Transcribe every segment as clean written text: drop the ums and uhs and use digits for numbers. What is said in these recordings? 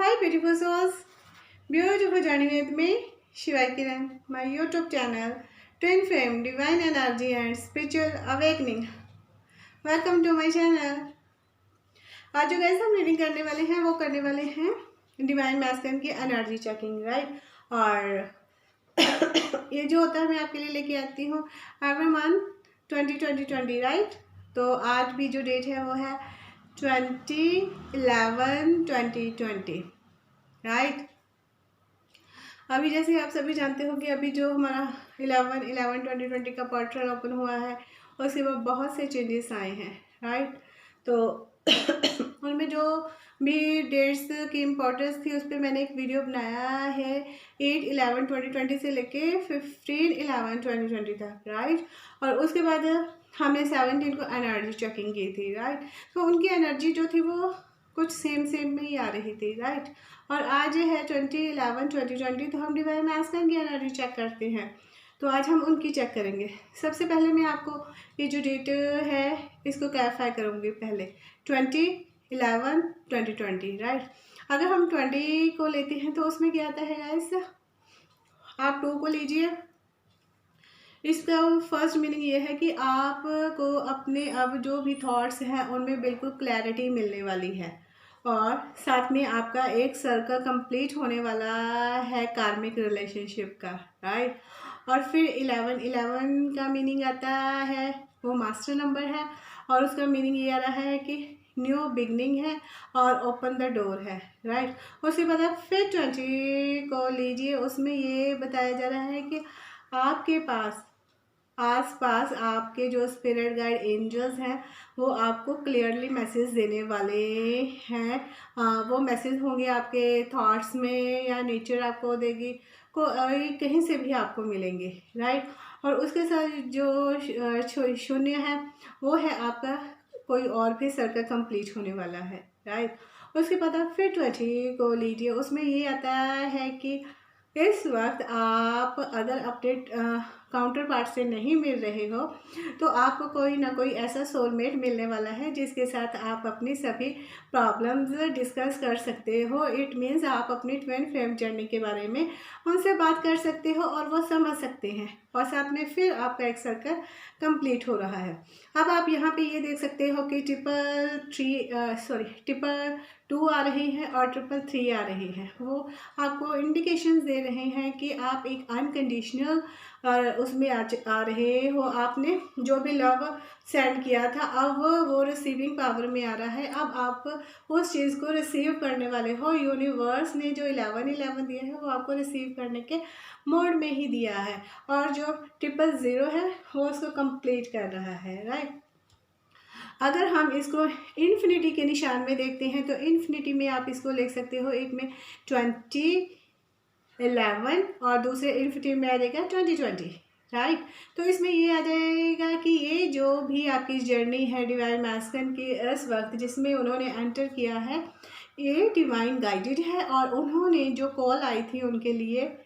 Hi beautiful souls, beautiful journey with me Shivai Kiran, my YouTube channel Twin Flame Divine Energy and Spiritual Awakening. Welcome to my channel. आज जो guys हम reading करने वाले हैं वो करने वाले हैं डिवाइन मैस्कुलिन की एनर्जी चेकिंग, राइट। और ये जो होता है मैं आपके लिए लेके आती हूँ एवरी मंथ 2020, राइट। तो आज भी जो डेट है वो है 20/11/2020, राइट। अभी जैसे आप सभी जानते हो कि अभी जो हमारा 11/11/2020 का पोर्टल ओपन हुआ है उसके बाद बहुत से चेंजेस आए हैं, राइट। तो उनमें जो भी डेट्स की इम्पोर्टेंस थी उस पर मैंने एक वीडियो बनाया है 8/11/2020 से लेके 15/11/2020 तक, राइट। और उसके बाद हमने 17 को एनर्जी चेकिंग की थी, राइट। तो उनकी एनर्जी जो थी वो कुछ सेम में ही आ रही थी, राइट। और आज है 20/11/2020, तो हम डिवाइन मैस्कुलिन की एनर्जी चेक करते हैं। तो आज हम उनकी चेक करेंगे। सबसे पहले मैं आपको ये जो डेट है इसको क्लैरिफाई करूँगी। पहले 20/11/2020, राइट। अगर हम 20 को लेते हैं तो उसमें क्या आता है गाइस, आप 2 को लीजिए। इसका फर्स्ट मीनिंग ये है कि आपको अपने अब जो भी थॉट्स हैं उनमें बिल्कुल क्लैरिटी मिलने वाली है, और साथ में आपका एक सर्कल कंप्लीट होने वाला है कार्मिक रिलेशनशिप का, राइट। और फिर 11 का मीनिंग आता है, वो मास्टर नंबर है, और उसका मीनिंग ये आ रहा है कि न्यू बिगनिंग है और ओपन द डोर है, राइट। उसके बाद आप फिर 20 को लीजिए। उसमें ये बताया जा रहा है कि आपके पास आसपास आपके जो स्पिरिट गाइड एंजल्स हैं वो आपको क्लियरली मैसेज देने वाले हैं। वो मैसेज होंगे आपके थॉट्स में या नेचर आपको देगी, कहीं से भी आपको मिलेंगे, राइट। और उसके साथ जो शून्य है वो है आपका कोई और भी सर्कल कंप्लीट होने वाला है, राइट। उसके बाद आप फिर 20 को लीजिए। उसमें ये आता है कि इस वक्त आप अगर अपने काउंटर पार्ट से नहीं मिल रहे हो तो आपको कोई ना कोई ऐसा सोलमेट मिलने वाला है जिसके साथ आप अपनी सभी प्रॉब्लम्स डिस्कस कर सकते हो। इट मीन्स आप अपनी ट्विन फ्लेम जर्नी के बारे में उनसे बात कर सकते हो और वो समझ सकते हैं, और साथ में फिर आपका एक सर्कल कंप्लीट हो रहा है। अब आप यहाँ पे ये देख सकते हो कि 2 आ रही है और 3 आ रही है। वो आपको इंडिकेशंस दे रहे हैं कि आप एक अनकंडीशनल उसमें आ रहे हो। आपने जो भी लव सेंड किया था अब वो रिसीविंग पावर में आ रहा है। अब आप उस चीज़ को रिसीव करने वाले हो। यूनिवर्स ने जो 11/11 दिया है वो आपको रिसीव करने के मोड में ही दिया है, और जो 000 है वो उसको कंप्लीट कर रहा है, राइट। अगर हम इसको इन्फिनिटी के निशान में देखते हैं तो इन्फिनिटी में आप इसको लिख सकते हो, एक में 20/11 और दूसरे इन्फिनिटी में आ जाएगा 2020, राइट। तो इसमें ये आ जाएगा कि ये जो भी आपकी जर्नी है डिवाइन मैस्कुलिन की इस वक्त जिसमें उन्होंने एंटर किया है ये डिवाइन गाइडेड है, और उन्होंने जो कॉल आई थी उनके लिए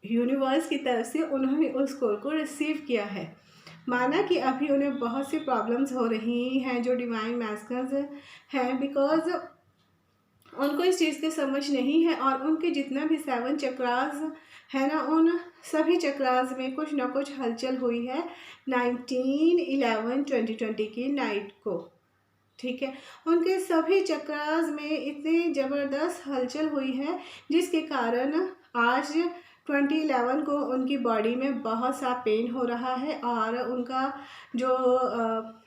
यूनिवर्स की तरफ से उन्होंने उस कॉल को रिसीव किया है। माना कि अभी उन्हें बहुत सी प्रॉब्लम्स हो रही हैं जो डिवाइन मैस्कुलिन हैं, बिकॉज उनको इस चीज़ की समझ नहीं है, और उनके जितना भी 7 चक्रास है ना उन सभी चक्रास में कुछ ना कुछ हलचल हुई है 19/11/2020 की नाइट को, ठीक है। उनके सभी चक्रास में इतनी ज़बरदस्त हलचल हुई है जिसके कारण आज 20/11 को उनकी बॉडी में बहुत सा पेन हो रहा है, और उनका जो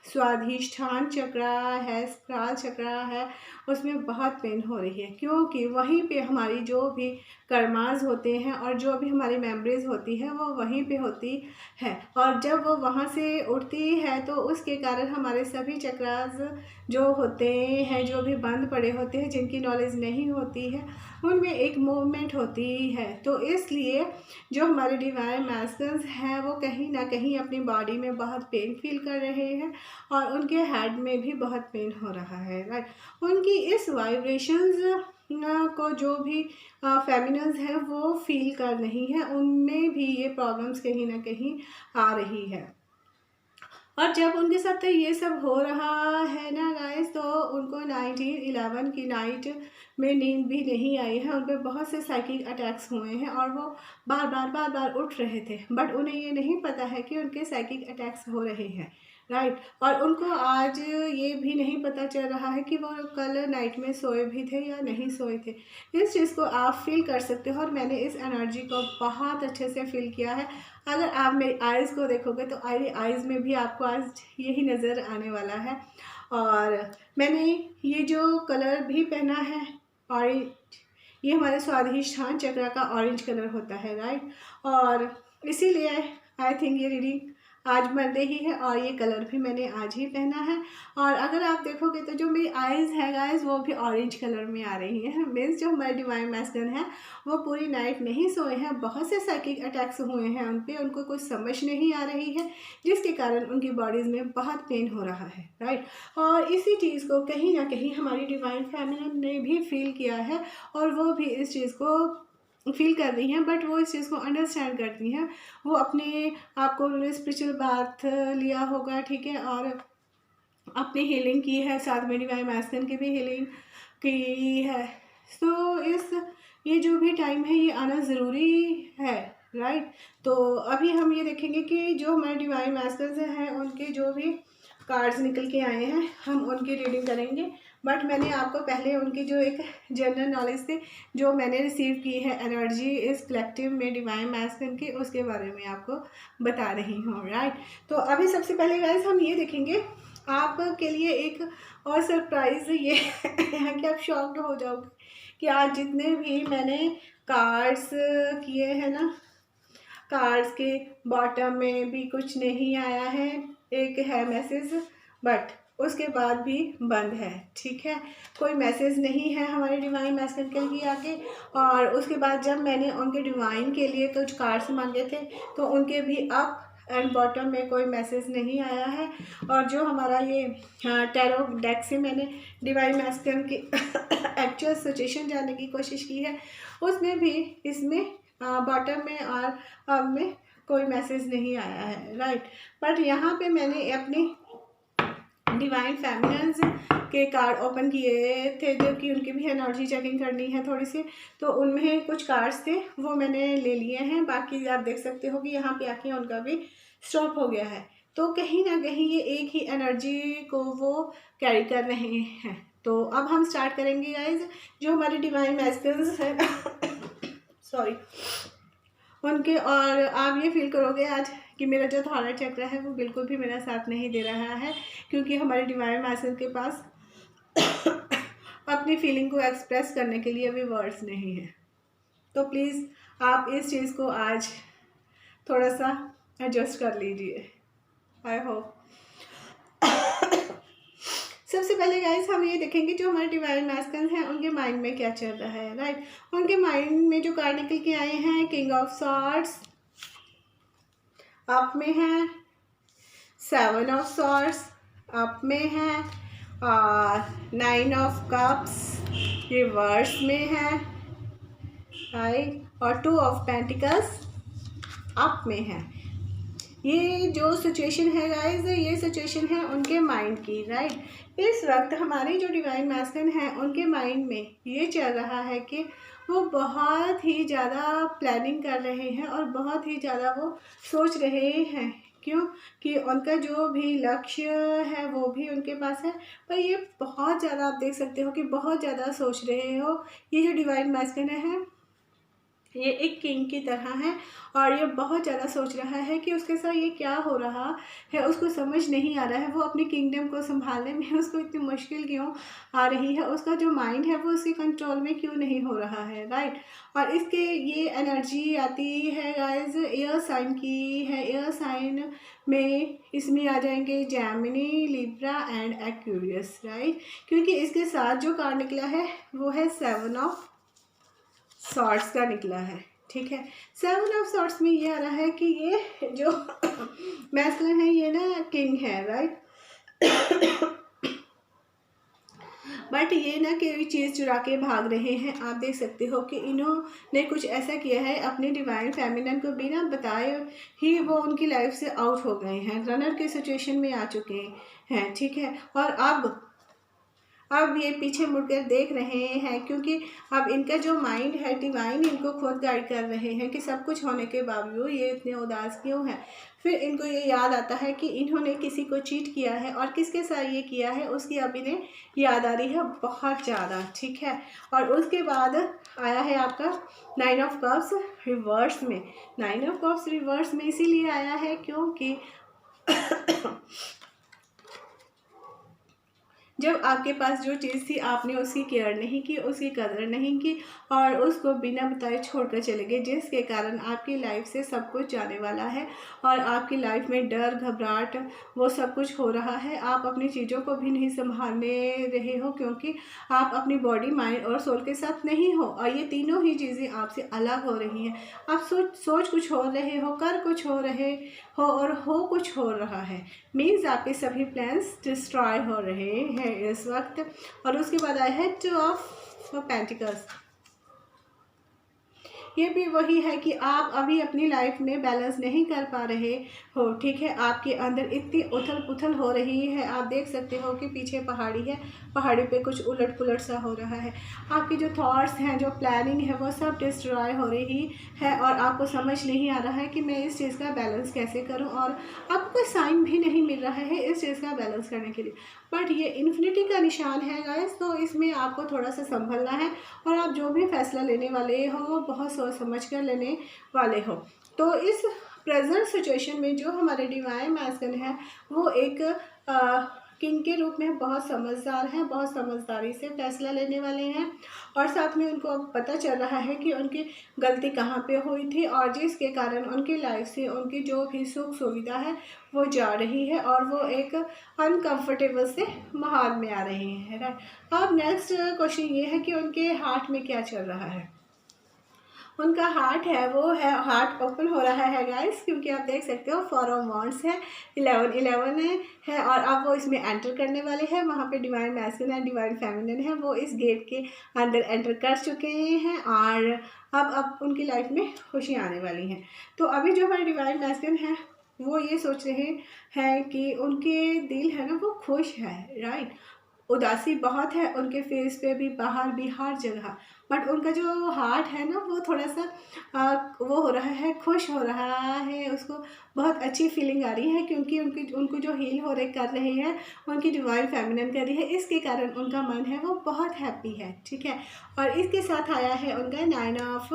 स्वाधिष्ठान चक्रा है, स्क्राल चक्रा है, उसमें बहुत पेन हो रही है, क्योंकि वहीं पे हमारी जो भी कर्मास होते हैं और जो भी हमारी मेमोरीज होती है वो वहीं पे होती है, और जब वो वहाँ से उठती है तो उसके कारण हमारे सभी चक्रास जो होते हैं, जो भी बंद पड़े होते हैं, जिनकी नॉलेज नहीं होती है, उनमें एक मूवमेंट होती है। तो इसलिए जो हमारे डिवाइन मैस्कुलिन हैं वो कहीं ना कहीं अपनी बॉडी में बहुत पेन फील कर रहे हैं, और उनके हेड में भी बहुत पेन हो रहा है, राइट। उनकी इस वाइब्रेशंस को जो भी फेमिनिन्स हैं वो फील कर रही हैं, उनमें भी ये प्रॉब्लम्स कहीं ना कहीं आ रही है। और जब उनके साथ तो ये सब हो रहा है ना गाइस, तो उनको 19/11 की नाइट में नींद भी नहीं आई है। उन पर बहुत से साइकिक अटैक्स हुए हैं और वो बार बार उठ रहे थे, बट उन्हें ये नहीं पता है कि उनके साइकिक अटैक्स हो रहे हैं, राइट। और उनको आज ये भी नहीं पता चल रहा है कि वो कल नाइट में सोए भी थे या नहीं सोए थे। इस चीज़ को आप फील कर सकते हो और मैंने इस एनर्जी को बहुत अच्छे से फील किया है। अगर आप मेरी आइज़ को देखोगे तो आइज़ में भी आपको आज यही नज़र आने वाला है। और मैंने ये जो कलर भी पहना है ऑरेंज, ये हमारे स्वादिष्ठान चक्र का ऑरेंज कलर होता है, राइट। और इसीलिए आई थिंक ये रीडिंग आज मंडे ही है और ये कलर भी मैंने आज ही पहना है। और अगर आप देखोगे तो जो मेरी आइज़ है गाइस वो भी ऑरेंज कलर में आ रही है। मीन्स जो हमारे डिवाइन मैस्कुलिन है वो पूरी नाइट नहीं सोए हैं, बहुत से साइकिक अटैक्स हुए हैं उन पर, उनको कुछ समझ नहीं आ रही है जिसके कारण उनकी बॉडीज़ में बहुत पेन हो रहा है, राइट। और इसी चीज़ को कहीं ना कहीं हमारी डिवाइन फेमिनिन ने भी फील किया है और वो भी इस चीज़ को फील कर रही हैं, बट वो इस चीज़ को अंडरस्टैंड करती हैं। वो अपने आप को उन्होंने स्पिरिचुअल बाथ लिया होगा, ठीक है, और अपनी हीलिंग की है, साथ में डिवाइन मैस्कुलिन की भी हीलिंग की है। तो ये जो भी टाइम है ये आना ज़रूरी है, राइट। तो अभी हम ये देखेंगे कि जो हमारे डिवाइन मैस्कुलिन हैं उनके जो भी कार्ड्स निकल के आए हैं हम उनकी रीडिंग करेंगे। बट मैंने आपको पहले उनकी जो एक जनरल नॉलेज थे जो मैंने रिसीव की है एनर्जी इस कलेक्टिव में डिवाइन मैस्कुलिन की, उसके बारे में आपको बता रही हूँ, राइट। तो अभी सबसे पहले गाइस हम ये देखेंगे आपके लिए एक और सरप्राइज़ ये है कि आप शॉक्ड हो जाओगे कि आज जितने भी मैंने कार्ड्स किए हैं ना, कार्ड्स के बॉटम में भी कुछ नहीं आया है। एक है मैसेज बट उसके बाद भी बंद है, ठीक है, कोई मैसेज नहीं है हमारे डिवाइन मैस्कुलिन के आगे। और उसके बाद जब मैंने उनके डिवाइन के लिए कुछ कार्ड्स मांगे थे तो उनके भी अप एंड बॉटम में कोई मैसेज नहीं आया है। और जो हमारा ये टैरो डेक से मैंने डिवाइन मैस्कुलिन की एक्चुअल सिचुएशन जानने की कोशिश की है उसमें भी इसमें बॉटम में और अब में कोई मैसेज नहीं आया है, राइट। बट यहाँ पे मैंने अपनी डिवाइन फेमिनिन्स के कार्ड ओपन किए थे जो कि उनकी भी एनर्जी चेकिंग करनी है थोड़ी सी, तो उनमें कुछ कार्ड्स थे वो मैंने ले लिए हैं। बाकी आप देख सकते हो कि यहाँ पे आके उनका भी स्टॉप हो गया है, तो कहीं ना कहीं ये एक ही एनर्जी को वो कैरी कर रहे हैं। तो अब हम स्टार्ट करेंगे गाइज जो हमारे डिवाइन मैस्कुलिन है सॉरी उनके। और आप ये फील करोगे आज कि मेरा जो थॉयराइड चक्र है वो बिल्कुल भी मेरा साथ नहीं दे रहा है, क्योंकि हमारे डिवाइन मैस्कुलिन के पास अपनी फीलिंग को एक्सप्रेस करने के लिए अभी वर्ड्स नहीं है। तो प्लीज़ आप इस चीज़ को आज थोड़ा सा एडजस्ट कर लीजिए, आई होप। सबसे पहले गाइस हम ये देखेंगे जो हमारे डिवाइन मैस्कुलिन हैं उनके माइंड में क्या चल रहा है, राइट। उनके माइंड में जो कार्ड निकल के आए हैं किंग ऑफ सॉर्ड्स अप में है, 7 ऑफ सॉर्ड्स अप में है, और 9 ऑफ कप्स रिवर्स में है, राइट, और 2 ऑफ पेंटिकल्स अप में है। ये जो सिचुएशन है गाइज ये सिचुएशन है उनके माइंड की, राइट। इस वक्त हमारी जो डिवाइन मैस्कुलिन है उनके माइंड में ये चल रहा है कि वो बहुत ही ज़्यादा प्लानिंग कर रहे हैं और बहुत ही ज़्यादा वो सोच रहे हैं, क्यों कि उनका जो भी लक्ष्य है वो भी उनके पास है, पर ये बहुत ज़्यादा आप देख सकते हो कि बहुत ज़्यादा सोच रहे हो। ये जो डिवाइन मैस्कुलिन है ये एक किंग की तरह है और ये बहुत ज़्यादा सोच रहा है कि उसके साथ ये क्या हो रहा है, उसको समझ नहीं आ रहा है, वो अपनी किंगडम को संभालने में उसको इतनी मुश्किल क्यों आ रही है, उसका जो माइंड है वो उसके कंट्रोल में क्यों नहीं हो रहा है, राइट। और इसके ये एनर्जी आती है गाइज एयर साइन की है। एयर साइन में इसमें आ जाएंगे Gemini, Libra and Aquarius, right, क्योंकि इसके साथ जो कार्ड निकला है वो है 7 ऑफ सॉर्ड्स का निकला है, ठीक है। 7 ऑफ सॉर्ड्स में ये आ रहा है कि ये जो मैस्कुलिन है ये ना किंग है, राइट। बट ये ना कोई चीज़ चुरा के भाग रहे हैं। आप देख सकते हो कि इन्होंने कुछ ऐसा किया है, अपने डिवाइन फेमिनिन को बिना बताए ही वो उनकी लाइफ से आउट हो गए हैं, रनर की सिचुएशन में आ चुके हैं, ठीक है। और अब ये पीछे मुड़कर देख रहे हैं, क्योंकि अब इनका जो माइंड है, डिवाइन इनको खुद गाइड कर रहे हैं कि सब कुछ होने के बावजूद ये इतने उदास क्यों हैं। फिर इनको ये याद आता है कि इन्होंने किसी को चीट किया है, और किसके साथ ये किया है उसकी अब इन्हें याद आ रही है बहुत ज़्यादा, ठीक है। और उसके बाद आया है आपका 9 ऑफ कप्स रिवर्स में। 9 ऑफ कप्स रिवर्स में इसीलिए आया है क्योंकि जब आपके पास जो चीज़ थी आपने उसकी केयर नहीं की, उसकी कदर नहीं की, और उसको बिना बताए छोड़कर चले गए, जिसके कारण आपकी लाइफ से सब कुछ जाने वाला है, और आपकी लाइफ में डर, घबराहट, वो सब कुछ हो रहा है। आप अपनी चीज़ों को भी नहीं संभालने रहे हो, क्योंकि आप अपनी बॉडी, माइंड और सोल के साथ नहीं हो, और ये तीनों ही चीज़ें आपसे अलग हो रही हैं। आप सोच कुछ हो रहे हो, कर कुछ हो रहे हो, और हो कुछ हो रहा है। मीन्स आपके सभी प्लान्स डिस्ट्रॉय हो रहे हैं इस वक्त। और उसके बाद आया है 2 ऑफ पेंटिकल्स। ये भी वही है कि आप अभी अपनी लाइफ में बैलेंस नहीं कर पा रहे हो, ठीक है। आपके अंदर इतनी उथल पुथल हो रही है, आप देख सकते हो कि पीछे पहाड़ी है, पहाड़ी पे कुछ उलट पुलट सा हो रहा है। आपकी जो थॉट्स हैं, जो प्लानिंग है, वो सब डिस्ट्रॉय हो रही है, और आपको समझ नहीं आ रहा है कि मैं इस चीज़ का बैलेंस कैसे करूँ, और आपको कोई साइन भी नहीं मिल रहा है इस चीज़ का बैलेंस करने के लिए। बट ये इन्फिनिटी का निशान है गाइस, तो इसमें आपको थोड़ा सा संभलना है, और आप जो भी फैसला लेने वाले हो वो बहुत सोच समझ कर लेने वाले हो। तो इस प्रेजेंट सिचुएशन में जो हमारे डिवाइन मैस्कुलिन है, वो एक किंग के रूप में बहुत समझदार हैं, बहुत समझदारी से फैसला लेने वाले हैं, और साथ में उनको अब पता चल रहा है कि उनकी गलती कहाँ पे हुई थी, और जिसके कारण उनकी लाइफ से उनकी जो भी सुख सुविधा है वो जा रही है, और वो एक अनकंफर्टेबल से माहौल में आ रहे हैं, राइट। अब नेक्स्ट क्वेश्चन ये है कि उनके हार्ट में क्या चल रहा है। उनका हार्ट है, वो है हार्ट ओपन हो रहा है गाइस, क्योंकि आप देख सकते हो 4 ऑफ वांड्स है, 11 है, और अब वो इसमें एंटर करने वाले हैं। वहाँ पे डिवाइन मैस्कुलिन है, डिवाइन फेमिनिन है, वो इस गेट के अंदर एंटर कर चुके हैं, और अब उनकी लाइफ में खुशी आने वाली हैं। तो अभी जो हमारे डिवाइन मैस्कुलिन है वो ये सोच रहे हैं कि उनके दिल है ना वो खुश है, राइट। उदासी बहुत है उनके फेस पे भी, बाहर भी, हर जगह, बट उनका जो हार्ट है ना वो थोड़ा सा वो हो रहा है, खुश हो रहा है, उसको बहुत अच्छी फीलिंग आ रही है, क्योंकि उनको जो हील हो रहे कर रहे हैं उनकी डिवाइन फेमिनिन कर रही है, इसके कारण उनका मन है वो बहुत हैप्पी है, ठीक है। और इसके साथ आया है उनका 9 ऑफ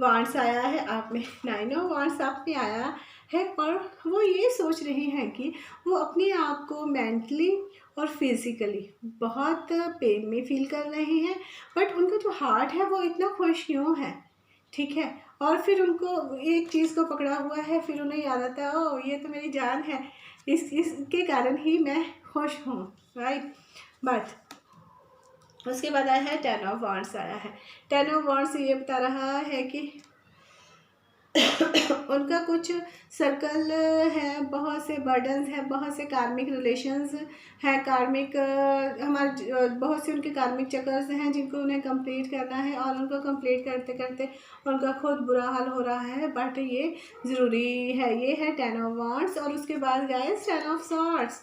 वांड्स आया है आप में, 9 ऑफ वांड्स आप में आया है, और वो ये सोच रहे हैं कि वो अपने आप को मेंटली और फिज़िकली बहुत पेन में फील कर रहे हैं, बट उनका जो हार्ट है वो इतना खुश क्यों है, ठीक है। और फिर उनको एक चीज़ को पकड़ा हुआ है, फिर उन्हें याद आता है ओ ये तो मेरी जान है, इसके कारण ही मैं खुश हूँ, राइट। बट उसके बाद आया है 10 ऑफ वांड्स आया है। 10 ऑफ वांड्स ये बता रहा है कि उनका कुछ सर्कल है, बहुत से बर्डन्स हैं, बहुत से कार्मिक रिलेशंस हैं, कार्मिक बहुत से उनके कार्मिक चक्कर्स हैं जिनको उन्हें कंप्लीट करना है, और उनको कंप्लीट करते करते उनका खुद बुरा हाल हो रहा है, बट ये ज़रूरी है। ये है 10 ऑफ वांड्स, और उसके बाद गाइस 10 ऑफ सॉर्ड्स।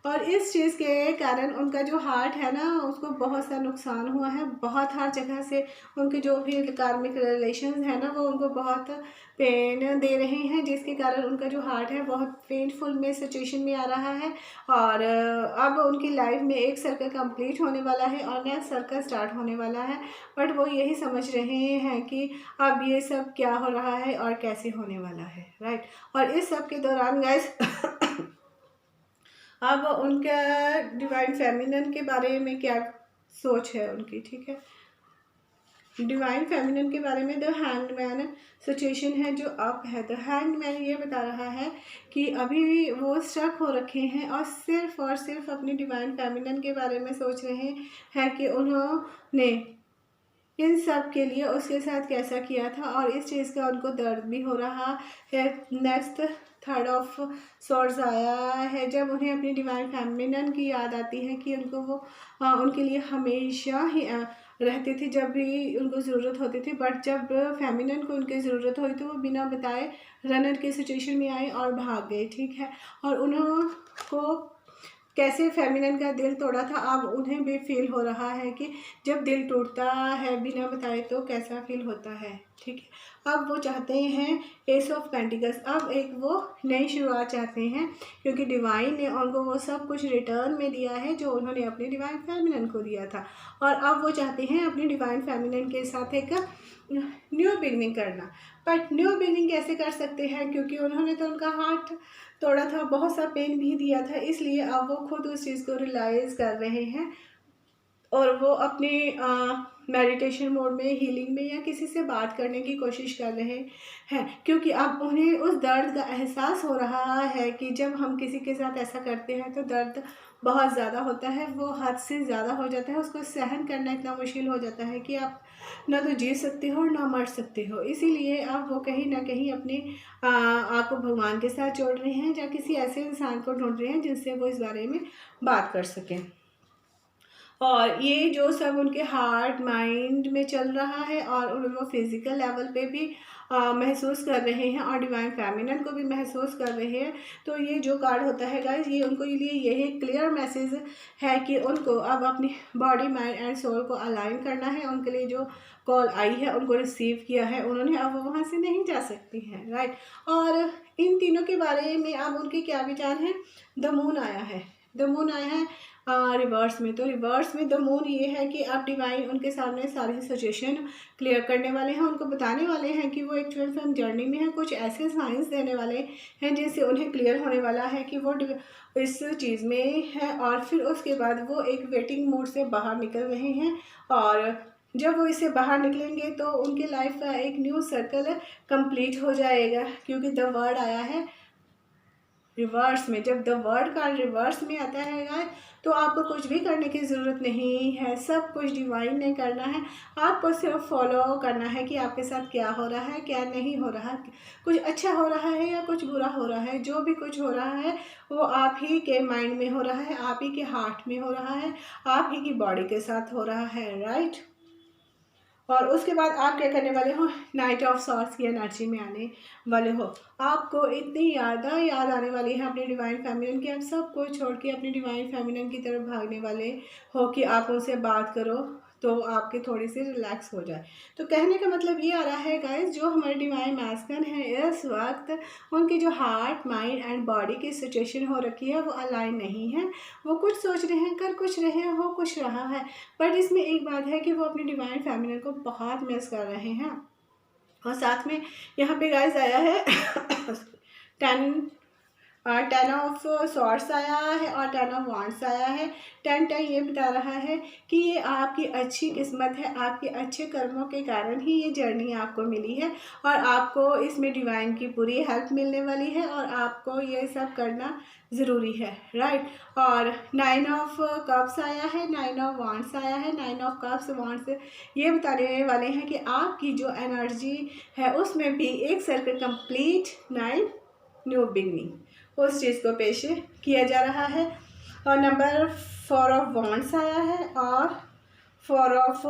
और इस चीज़ के कारण उनका जो हार्ट है ना उसको बहुत सा नुकसान हुआ है, बहुत हर जगह से उनके जो भी कार्मिक रिलेशंस हैं ना वो उनको बहुत पेन दे रहे हैं, जिसके कारण उनका जो हार्ट है बहुत पेनफुल में सिचुएशन में आ रहा है। और अब उनकी लाइफ में एक सर्कल कंप्लीट होने वाला है और नेक्स्ट सर्कल स्टार्ट होने वाला है, बट वो यही समझ रहे हैं कि अब ये सब क्या हो रहा है और कैसे होने वाला है, राइट। और इस सब के दौरान गाइस अब उनका डिवाइन फेमिनिन के बारे में क्या सोच है उनकी, ठीक है। डिवाइन फेमिनिन के बारे में द हैंगमैन सिचुएशन है जो अप है। द हैंगमैन ये बता रहा है कि अभी भी वो स्टक हो रखे हैं और सिर्फ अपनी डिवाइन फेमिनिन के बारे में सोच रहे हैं कि उन्होंने इन सब के लिए उसके साथ कैसा किया था, और इस चीज़ का उनको दर्द भी हो रहा है। नेक्स्ट थर्ड ऑफ सॉर्ड्स आया है, जब उन्हें अपनी डिवाइन फेमिनिन की याद आती है कि उनको वो उनके लिए हमेशा ही रहते थे जब भी उनको ज़रूरत होती थी, बट जब फेमिनिन को उनकी ज़रूरत हुई तो वो बिना बताए रनर की सिचुएशन में आए और भाग गए, ठीक है। और उनको कैसे फेमिनिन का दिल तोड़ा था, अब उन्हें भी फील हो रहा है कि जब दिल टूटता है बिना बताए तो कैसा फील होता है, ठीक है। अब वो चाहते हैं एस ऑफ पेंटिकल्स, अब एक वो नई शुरुआत चाहते हैं क्योंकि डिवाइन ने उनको वो सब कुछ रिटर्न में दिया है जो उन्होंने अपनी डिवाइन फेमिनिन को दिया था, और अब वो चाहते हैं अपनी डिवाइन फेमिनिन के साथ एक न्यू बिगनिंग करना। बट न्यू बिगनिंग कैसे कर सकते हैं, क्योंकि उन्होंने तो उनका हार्ट तोड़ा था, बहुत सा पेन भी दिया था, इसलिए अब वो खुद उस चीज़ को रियलाइज़ कर रहे हैं और वो अपने मेडिटेशन मोड में, हीलिंग में या किसी से बात करने की कोशिश कर रहे हैं, क्योंकि अब उन्हें उस दर्द का एहसास हो रहा है कि जब हम किसी के साथ ऐसा करते हैं तो दर्द बहुत ज़्यादा होता है, वो हद से ज़्यादा हो जाता है, उसको सहन करना इतना मुश्किल हो जाता है कि आप ना तो जी सकते हो ना मर सकते हो। इसीलिए अब वो कहीं ना कहीं अपने आपको भगवान के साथ जोड़ रहे हैं या किसी ऐसे इंसान को ढूंढ रहे हैं जिनसे वो इस बारे में बात कर सकें। और ये जो सब उनके हार्ट माइंड में चल रहा है और वो फिज़िकल लेवल पे भी महसूस कर रहे हैं और डिवाइन फेमिनिन को भी महसूस कर रहे हैं। तो ये जो कार्ड होता है गाइस, ये उनको लिए यही क्लियर मैसेज है कि उनको अब अपनी बॉडी माइंड एंड सोल को अलाइन करना है। उनके लिए जो कॉल आई है उनको रिसीव किया है उन्होंने, अब वो वहाँ से नहीं जा सकती हैं, राइट। और इन तीनों के बारे में अब उनके क्या विचार हैं। द मून आया है, द मून आया है रिवर्स में। तो रिवर्स में द मून ये है कि अब डिवाइन उनके सामने सारी सिचुएशन क्लियर करने वाले हैं, उनको बताने वाले हैं कि वो एक 12th जर्नी में है, कुछ ऐसे साइंस देने वाले हैं जिनसे उन्हें क्लियर होने वाला है कि वो इस चीज़ में है। और फिर उसके बाद वो एक वेटिंग मोड से बाहर निकल रहे हैं, और जब वो इससे बाहर निकलेंगे तो उनकी लाइफ का एक न्यू सर्कल कंप्लीट हो जाएगा, क्योंकि द वर्ड आया है रिवर्स में। जब द वर्ड का रिवर्स में आता है तो आपको कुछ भी करने की ज़रूरत नहीं है, सब कुछ डिवाइन ने करना है। आपको सिर्फ फॉलो करना है कि आपके साथ क्या हो रहा है क्या नहीं हो रहा, कुछ अच्छा हो रहा है या कुछ बुरा हो रहा है। जो भी कुछ हो रहा है वो आप ही के माइंड में हो रहा है, आप ही के हार्ट में हो रहा है, आप ही की बॉडी के साथ हो रहा है, राइट। और उसके बाद आप क्या करने वाले हो, नाइट ऑफ सॉर्ड्स की एनर्जी में आने वाले हो। आपको इतनी याद आने वाली है अपने डिवाइन फेमिनिन की, आप सब कुछ छोड़ के अपनी डिवाइन फेमिनिन की तरफ भागने वाले हो कि आप उनसे बात करो तो आपके थोड़ी सी रिलैक्स हो जाए। तो कहने का मतलब ये आ रहा है गाइस, जो हमारे डिवाइन मैस्कुलिन है इस वक्त उनकी जो हार्ट माइंड एंड बॉडी की सिचुएशन हो रखी है वो अलाइन नहीं है। वो कुछ सोच रहे हैं, कर कुछ रहे हैं, हो कुछ रहा है, बट इसमें एक बात है कि वो अपनी डिवाइन फैमिली को बहुत मिस कर रहे हैं। और साथ में यहाँ पे गाइस आया है 10 ऑफ सॉर्ड्स आया है और 10 ऑफ वांड्स आया है। 10 ये बता रहा है कि ये आपकी अच्छी किस्मत है, आपके अच्छे कर्मों के कारण ही ये जर्नी आपको मिली है और आपको इसमें डिवाइन की पूरी हेल्प मिलने वाली है और आपको ये सब करना ज़रूरी है, राइट। और 9 ऑफ कप्स आया है, 9 ऑफ वांड्स आया है। 9 ऑफ कप्स वांड्स ये बताने वाले हैं कि आपकी जो एनर्जी है उसमें भी एक सर्कल कंप्लीट 9 न्यू बिगनिंग उस चीज़ को पेश किया जा रहा है। और नंबर 4 ऑफ वांड्स आया है और 4 ऑफ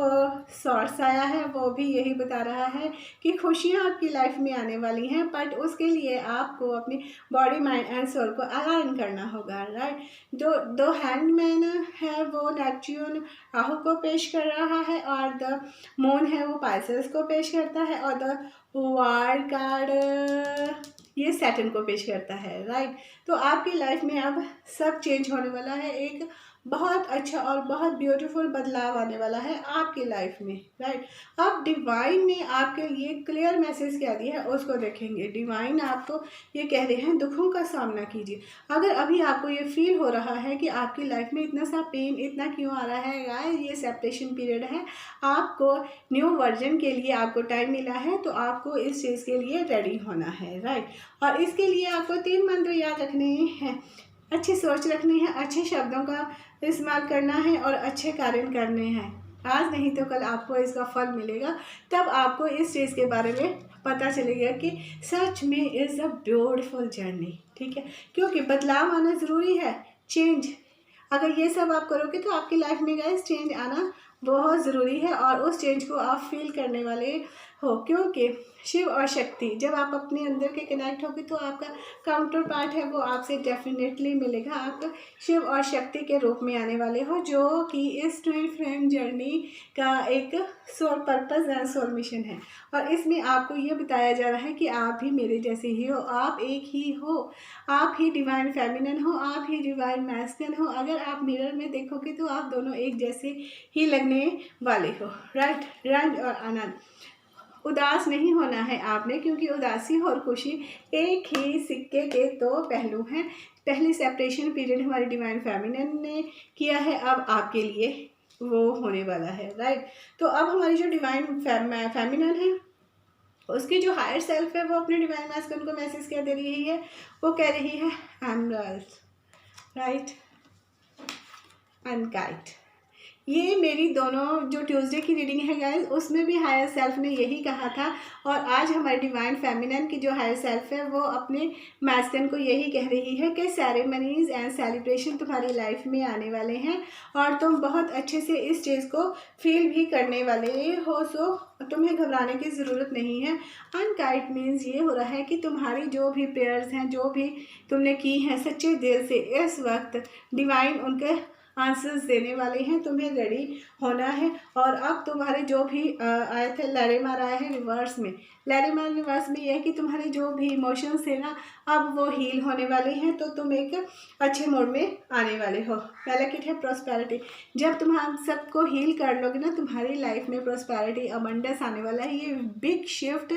सॉर्ड्स आया है, वो भी यही बता रहा है कि खुशियाँ आपकी लाइफ में आने वाली हैं, बट उसके लिए आपको अपनी बॉडी माइंड एंड सोल को अलाइन करना होगा, राइट। जो दो हैंडमैन है वो नेपच्यून राहु को पेश कर रहा है और द मून है वो पाइसेस को पेश करता है और द वाइल्ड कार्ड ये सैटर्न को पेश करता है, राइट। तो आपकी लाइफ में अब सब चेंज होने वाला है, एक बहुत अच्छा और बहुत ब्यूटीफुल बदलाव आने वाला है आपकी लाइफ में, राइट। अब डिवाइन ने आपके लिए क्लियर मैसेज क्या दिया है उसको देखेंगे। डिवाइन आपको ये कह रहे हैं दुखों का सामना कीजिए। अगर अभी आपको ये फील हो रहा है कि आपकी लाइफ में इतना सा पेन इतना क्यों आ रहा है गाइस, ये सेपरेशन पीरियड है, आपको न्यू वर्जन के लिए आपको टाइम मिला है, तो आपको इस चीज़ के लिए रेडी होना है, राइट। और इसके लिए आपको 3 मंत्र याद रखने हैं, अच्छी सोच रखनी है, अच्छे शब्दों का इस्तेमाल करना है और अच्छे कार्य करने हैं। आज नहीं तो कल आपको इसका फल मिलेगा। तब आपको इस चीज़ के बारे में पता चलेगा कि सच में इज़ अ ब्यूटीफुल जर्नी, ठीक है। क्योंकि बदलाव आना ज़रूरी है, चेंज, अगर ये सब आप करोगे तो आपकी लाइफ में गाइस चेंज आना बहुत ज़रूरी है और उस चेंज को आप फील करने वाले हो। क्योंकि शिव और शक्ति, जब आप अपने अंदर के कनेक्ट होगे तो आपका काउंटर पार्ट है वो आपसे डेफिनेटली मिलेगा। आप शिव और शक्ति के रूप में आने वाले हो, जो कि इस ट्विन फ्लेम जर्नी का एक soul purpose and soul mission है। और इसमें आपको ये बताया जा रहा है कि आप भी मेरे जैसे ही हो, आप एक ही हो, आप ही डिवाइन फेमिनिन हो, आप ही डिवाइन मैस्कुलिन हो। अगर आप मिरर में देखोगे तो आप दोनों एक जैसे ही लगने वाले हो, राइट। रंज और आनंद, उदास नहीं होना है आपने, क्योंकि उदासी और खुशी एक ही सिक्के के दो पहलू हैं। पहली सेपरेशन पीरियड हमारी डिवाइन फेमिनिन ने किया है, अब आपके लिए वो होने वाला है, राइट। तो अब हमारी जो डिवाइन फेमिनिन है उसकी जो हायर सेल्फ है वो अपने डिवाइन मैस्कुलिन को मैसेज क्या दे रही है, वो कह रही है आई एम राइट अनकाइट। ये मेरी दोनों जो ट्यूसडे की रीडिंग है गाइस, उसमें भी हायर सेल्फ ने यही कहा था। और आज हमारी डिवाइन फेमिनिन की जो हायर सेल्फ है वो अपने मैस्कुलिन को यही कह रही है कि सेरेमनीज एंड सेलिब्रेशन तुम्हारी लाइफ में आने वाले हैं और तुम बहुत अच्छे से इस चीज़ को फील भी करने वाले हो। सो तुम्हें घबराने की ज़रूरत नहीं है। अनकाइट मीन्स ये हो रहा है कि तुम्हारी जो भी प्रेयर्स हैं, जो भी तुमने की हैं सच्चे दिल से, इस वक्त डिवाइन उनके आंसर्स देने वाले हैं। तुम्हें रेडी होना है। और अब तुम्हारे जो भी आए थे, लैरिमार आए हैं रिवर्स में, लैरिमार रिवर्स में यह है कि तुम्हारे जो भी इमोशंस थे ना, अब वो हील होने वाले हैं। तो तुम एक अच्छे मोड में आने वाले हो। पहला किट है प्रॉस्पेरिटी। जब तुम हम सबको हील कर लोगे ना, तुम्हारी लाइफ में प्रॉस्पेरिटी अबंडेंस आने वाला है। ये बिग शिफ्ट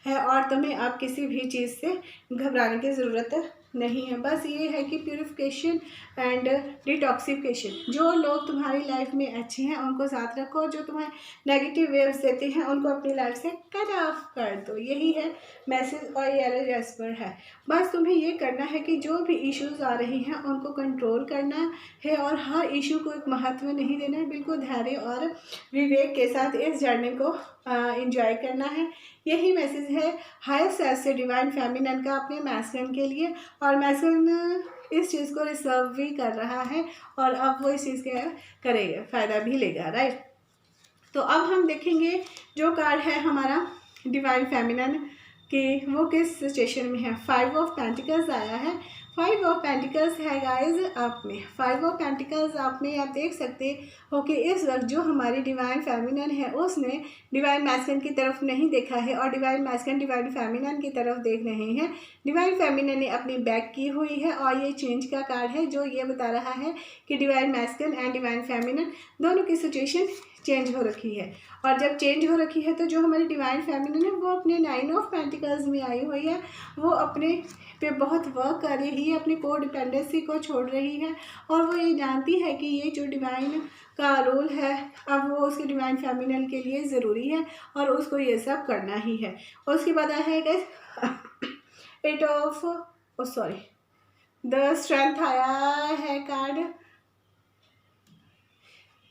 है और तुम्हें अब किसी भी चीज़ से घबराने की ज़रूरत नहीं है। बस ये है कि प्यूरिफिकेशन एंड डिटॉक्सिफिकेशन, जो लोग तुम्हारी लाइफ में अच्छे हैं उनको साथ रखो, जो तुम्हें नेगेटिव वेव्स देते हैं उनको अपनी लाइफ से कट ऑफ कर दो। यही है मैसेज और येलो जैस्पर है। बस तुम्हें ये करना है कि जो भी इश्यूज आ रही हैं उनको कंट्रोल करना है और हर इशू को एक महत्व नहीं देना है। बिल्कुल धैर्य और विवेक के साथ इस जर्नी को एंजॉय करना है। यही मैसेज है हायर सेल्फ से डिवाइन फेमिनिन का अपने मैस्कुलिन के लिए। और मैस्कुलिन इस चीज़ को रिजर्व भी कर रहा है और अब वो इस चीज़ के करेगा, फ़ायदा भी लेगा, राइट। तो अब हम देखेंगे जो कार्ड है हमारा डिवाइन फेमिनिन कि वो किस सिचुएशन में है। 5 ऑफ पेंटिकल्स आया है। 5 ऑफ पेंटिकल्स है गाइज आप में। 5 ऑफ पेंटिकल्स आप में आप देख सकते हो कि इस वक्त जो हमारी डिवाइन फेमिनिन है उसने डिवाइन मैस्कुलिन की तरफ नहीं देखा है और डिवाइन मैस्कुलिन डिवाइन फेमिनिन की तरफ देख रहे हैं। डिवाइन फेमिनिन ने अपनी बैक की हुई है और ये चेंज का कार्ड है जो ये बता रहा है कि divine masculine and divine feminine दोनों की सिचुएशन चेंज हो रखी है। और जब चेंज हो रखी है तो जो हमारी डिवाइन फेमिनिन है वो अपने 9 ऑफ पेंटिकल्स में आई हुई है। वो अपने पे बहुत वर्क कर रही है, अपनी को डिपेंडेंसी को छोड़ रही है और वो ये जानती है कि ये जो डिवाइन का रोल है अब वो उसके डिवाइन फेमिनिन के लिए ज़रूरी है और उसको ये सब करना ही है। और उसके बाद आया है एट ऑफ द स्ट्रेंथ आया है कार्ड।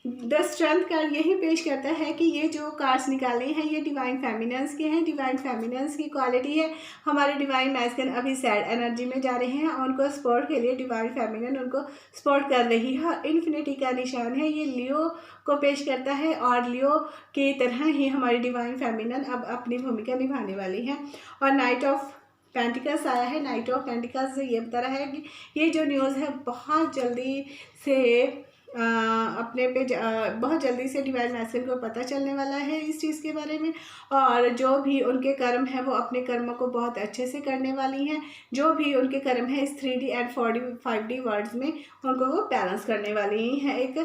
द स्ट्रेंथ कार्ड यही पेश करता है कि ये जो कार्ड्स निकाले हैं ये डिवाइन फेमिनिन्स के हैं। डिवाइन फेमिनिन्स की क्वालिटी है हमारे डिवाइन मैस्कुलिन अभी सैड एनर्जी में जा रहे हैं और उनको सपोर्ट के लिए डिवाइन फेमिनिन उनको सपोर्ट कर रही है। इन्फिनिटी का निशान है, ये लियो को पेश करता है और लियो की तरह ही हमारी डिवाइन फेमिनिन अब अपनी भूमिका निभाने वाली है। और नाइट ऑफ पेंटिकल्स आया है। नाइट ऑफ पेंटिकल्स ये बता रहा है कि ये जो न्यूज़ है बहुत जल्दी से बहुत जल्दी से डिवाइन मैस्कुलिन को पता चलने वाला है इस चीज़ के बारे में। और जो भी उनके कर्म है वो अपने कर्मों को बहुत अच्छे से करने वाली हैं। जो भी उनके कर्म है इस 3D एंड 5D वर्ड्स में उनको वो बैलेंस करने वाली हैं। एक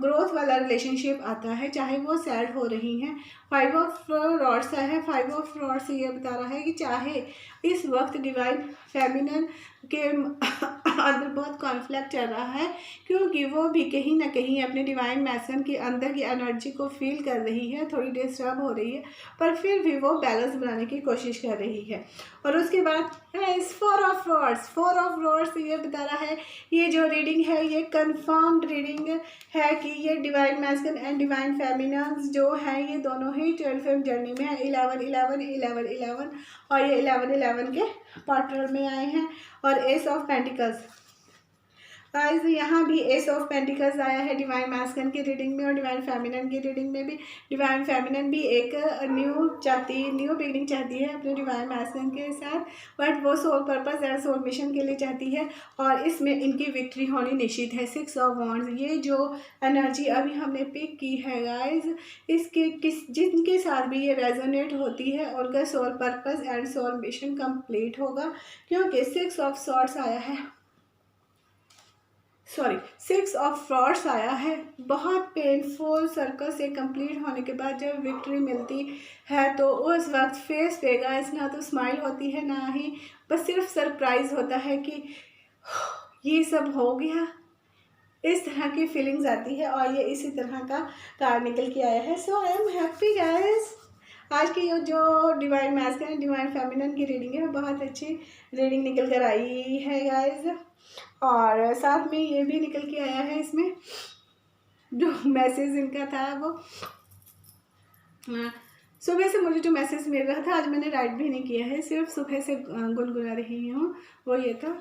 ग्रोथ वाला रिलेशनशिप आता है चाहे वो सैड हो रही हैं। 5 ऑफ रॉड्स है। 5 ऑफ रॉड्स ये बता रहा है कि चाहे इस वक्त डिवाइन फेमिनिन के अंदर बहुत कॉन्फ्लिक्ट चल रहा है क्योंकि वो भी कहीं ना कहीं अपने डिवाइन मैस्कुलिन के अंदर की एनर्जी को फील कर रही है, थोड़ी डिस्टर्ब हो रही है, पर फिर भी वो बैलेंस बनाने की कोशिश कर रही है। और उसके बाद गाइस फोर ऑफ रोड्स ये बता रहा है, ये जो रीडिंग है ये कंफर्म्ड रीडिंग है कि ये divine masculine and divine feminine जो है ये दोनों ही 12th जर्नी में है। 11 और ये 11 के पार्टनर में आए हैं। और एस ऑफ पेंटिकल्स गाइस यहाँ भी एस ऑफ पेंटिकल्स आया है डिवाइन मैस्कुलिन की रीडिंग में और डिवाइन फेमिनिन की रीडिंग में भी। डिवाइन फेमिनिन भी एक न्यू बिगनिंग चाहती है अपने डिवाइन मैस्कुलिन के साथ, बट वो soul purpose and soul mission के लिए चाहती है और इसमें इनकी विक्ट्री होनी निश्चित है। 6 ऑफ वॉन्ड्स ये जो एनर्जी अभी हमने पिक की है गाइस, इसके जिनके साथ भी ये रेजोनेट होती है उनका soul purpose and soul mission complete होगा, क्योंकि 6 ऑफ सॉर्ड्स आया है, 6 ऑफ फ्रॉड्स आया है। बहुत पेनफुल सर्कल से कंप्लीट होने के बाद जब विक्ट्री मिलती है तो उस वक्त फेस पे गाइस ना तो स्माइल होती है, ना ही बस सिर्फ सरप्राइज होता है कि ये सब हो गया, इस तरह की फीलिंग्स आती है। और ये इसी तरह का कार्ड निकल के आया है। सो आई एम हैप्पी गाइस। आज की ये जो डिवाइन मैस्कुलिन डिवाइन फेमिनिन की रीडिंग है बहुत अच्छी रीडिंग निकल कर आई है गाइस। और साथ में ये भी निकल के आया है इसमें जो मैसेज इनका था वो सुबह से मुझे जो मैसेज मिल रहा था, आज मैंने राइट भी नहीं किया है, सिर्फ सुबह से गुनगुना रही हूँ, वो ये था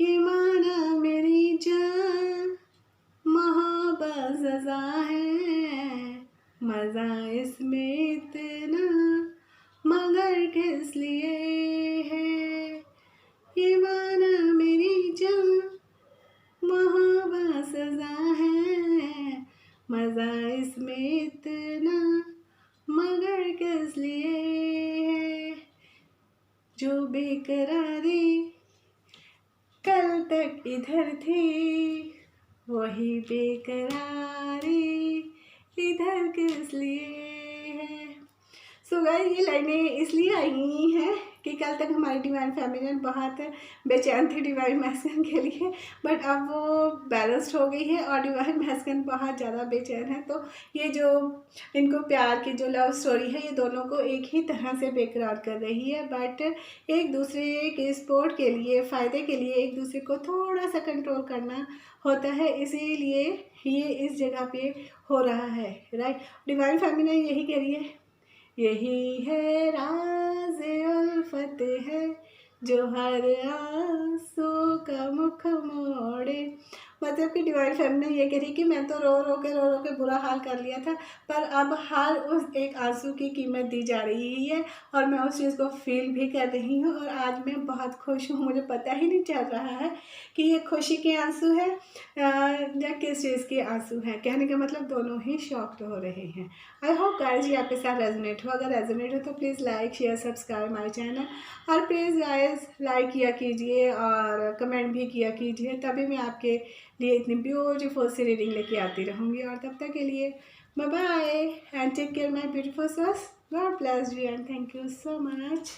ये माना मेरी जान मोहब्बत सजा है, मज़ा इसमें इतना मगर किस लिए है, ये माना मेरी जान मोहब्बत सजा है, मज़ा इसमें इतना मगर किस लिए है, जो बेकरारी कल तक इधर थी वही बेकरारी इधर किस लिए है। सो गाइस ये लाइनें इसलिए आई हैं कि कल तक हमारी डिवाइन फेमिनिन बहुत बेचैन थी डिवाइन मैस्कुलिन के लिए, बट अब वो बैलेंस्ड हो गई है और डिवाइन मैस्कुलिन बहुत ज़्यादा बेचैन है। तो ये जो इनको प्यार की जो लव स्टोरी है ये दोनों को एक ही तरह से बेकरार कर रही है, बट एक दूसरे के सपोर्ट के लिए फ़ायदे के लिए एक दूसरे को थोड़ा सा कंट्रोल करना होता है, इसीलिए ये इस जगह पे हो रहा है, राइट। डिवाइन फेमिनिन यही कह रही है, यही है राज़ उल्फत है जो हर आंसू का मुख मोड़े। मतलब कि डिवाइन फेमिनिन ये कह रही कि मैं तो रो रो के बुरा हाल कर लिया था, पर अब हर उस एक आंसू की कीमत दी जा रही है और मैं उस चीज़ को फील भी कर रही हूँ और आज मैं बहुत खुश हूँ। मुझे पता ही नहीं चल रहा है कि ये खुशी के आंसू है या किस चीज़ के आंसू हैं। कहने का मतलब दोनों ही शॉक्ड हो रहे हैं। आई होप गाइस ये आपके साथ रेजोनेट हो। अगर रेजोनेट हो तो please like share subscribe my channel, और प्लीज़ गाइस लाइक किया कीजिए और कमेंट भी किया कीजिए, तभी मैं आपके लिए इतनी ब्यूटीफुल सी रीडिंग लेके आती रहूँगी। और तब तक के लिए bye bye and take care my beautiful souls. God bless you and thank you so much.